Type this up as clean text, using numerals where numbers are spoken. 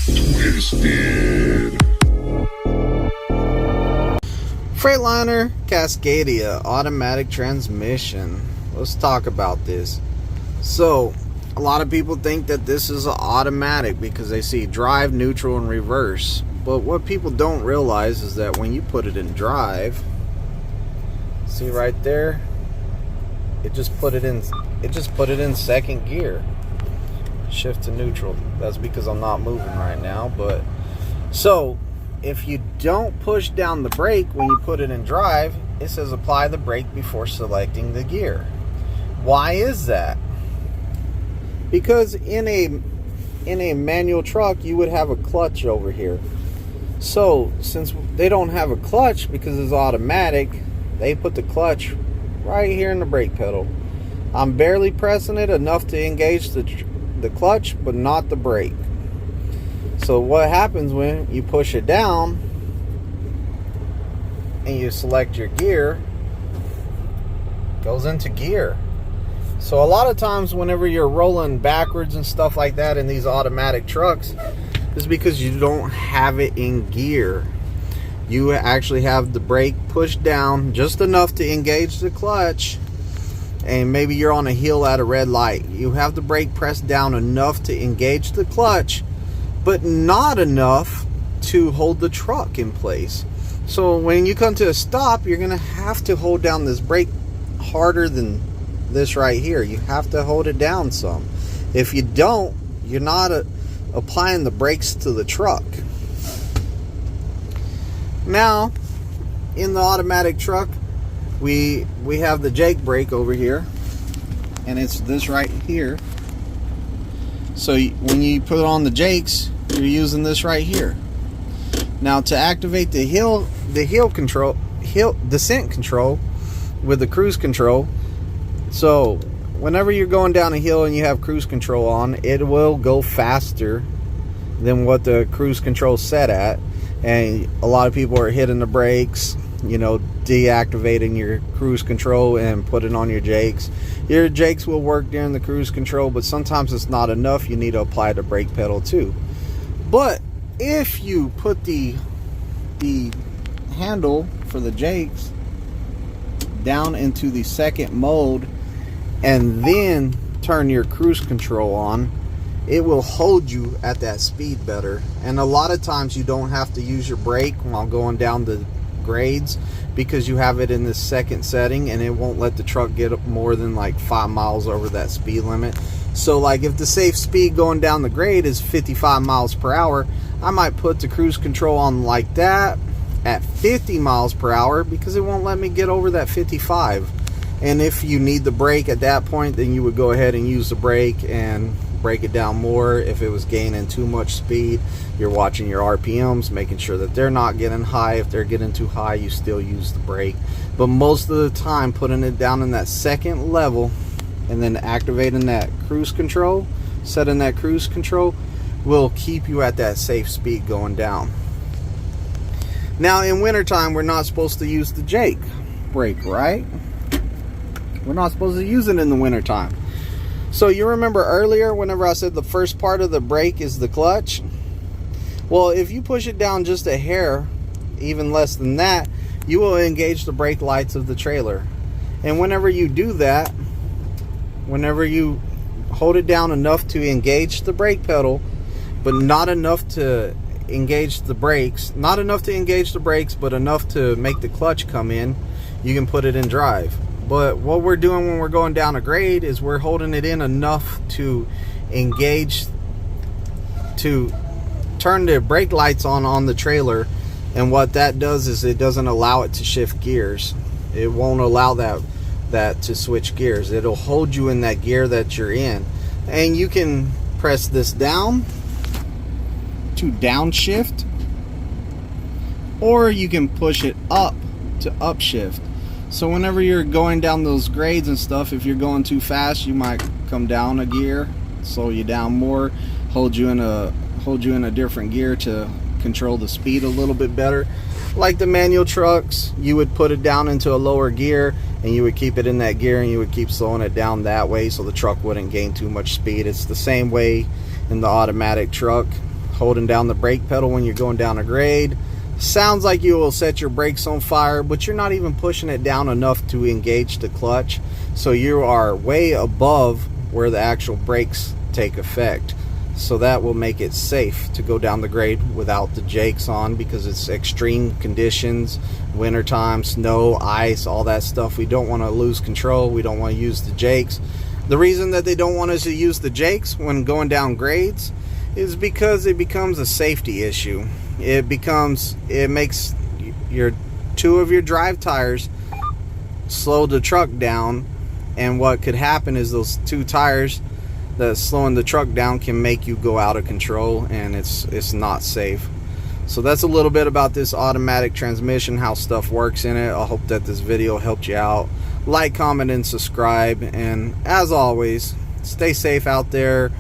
Twisted. Freightliner Cascadia automatic transmission. Let's talk about this. So a lot of people think that this is an automatic because they see drive, neutral, and reverse. But what people don't realize is that when you put it in drive, see right there, it just put it in second gear. Shift to neutral. That's because I'm not moving right now. But so if you don't push down the brake when you put it in drive, it says apply the brake before selecting the gear. Why is that? Because in a manual truck, you would have a clutch over here. So since they don't have a clutch because it's automatic, they put the clutch right here in the brake pedal. I'm barely pressing it enough to engage the clutch, but not the brake. So what happens when you push it down and you select your gear, it goes into gear. So a lot of times whenever you're rolling backwards and stuff like that in these automatic trucks, is because you don't have it in gear. You actually have the brake pushed down just enough to engage the clutch, and maybe you're on a hill at a red light. You have the brake pressed down enough to engage the clutch, but not enough to hold the truck in place. So when you come to a stop, you're gonna have to hold down this brake harder than this right here. You have to hold it down some. If you don't, you're not applying the brakes to the truck. Now in the automatic truck, we have the Jake brake over here, and it's this right here. So when you put on the Jakes, you're using this right here. Now to activate the descent control with the cruise control, so whenever you're going down a hill and you have cruise control on, it will go faster than what the cruise control set at. And a lot of people are hitting the brakes, you know, deactivating your cruise control and putting on your Jakes. Your Jakes will work during the cruise control, but sometimes it's not enough. You need to apply the brake pedal too. But if you put the handle for the Jakes down into the second mode and then turn your cruise control on, it will hold you at that speed better. And a lot of times you don't have to use your brake while going down the grades because you have it in this second setting, and it won't let the truck get up more than like 5 miles over that speed limit. So like if the safe speed going down the grade is 55 miles per hour, I might put the cruise control on like that at 50 miles per hour because it won't let me get over that 55. And if you need the brake at that point, then you would go ahead and use the brake and break it down more. If it was gaining too much speed, you're watching your RPMs, making sure that they're not getting high. If they're getting too high, you still use the brake. But most of the time, putting it down in that second level and then activating that cruise control, setting that cruise control, will keep you at that safe speed going down. Now in wintertime, we're not supposed to use the Jake brake, right? We're not supposed to use it in the wintertime. So you remember earlier whenever I said the first part of the brake is the clutch? Well, if you push it down just a hair, even less than that, you will engage the brake lights of the trailer. And whenever you do that, whenever you hold it down enough to engage the brake pedal, but not enough to engage the brakes, not enough to engage the brakes, but enough to make the clutch come in, you can put it in drive. But what we're doing when we're going down a grade is we're holding it in enough to engage, to turn the brake lights on the trailer. And what that does is it doesn't allow it to shift gears. It won't allow that to switch gears. It'll hold you in that gear that you're in. And you can press this down to downshift, or you can push it up to upshift. So whenever you're going down those grades and stuff, if you're going too fast, you might come down a gear, slow you down more, hold you in a different gear to control the speed a little bit better. Like the manual trucks, you would put it down into a lower gear and you would keep it in that gear and you would keep slowing it down that way so the truck wouldn't gain too much speed. It's the same way in the automatic truck. holding down the brake pedal when you're going down a grade. Sounds like you will set your brakes on fire, but you're not even pushing it down enough to engage the clutch, so you are way above where the actual brakes take effect. So that will make it safe to go down the grade without the jakes on, because it's extreme conditions, wintertime, snow, ice, all that stuff. We don't want to lose control. We don't want to use the jakes. The reason that they don't want us to use the jakes when going down grades is because it becomes a safety issue. It makes your two of your drive tires slow the truck down, and what could happen is those two tires that's slowing the truck down can make you go out of control, and it's not safe. So that's a little bit about this automatic transmission, how stuff works in it. I hope that this video helped you out. Like, comment, and subscribe, and as always, stay safe out there.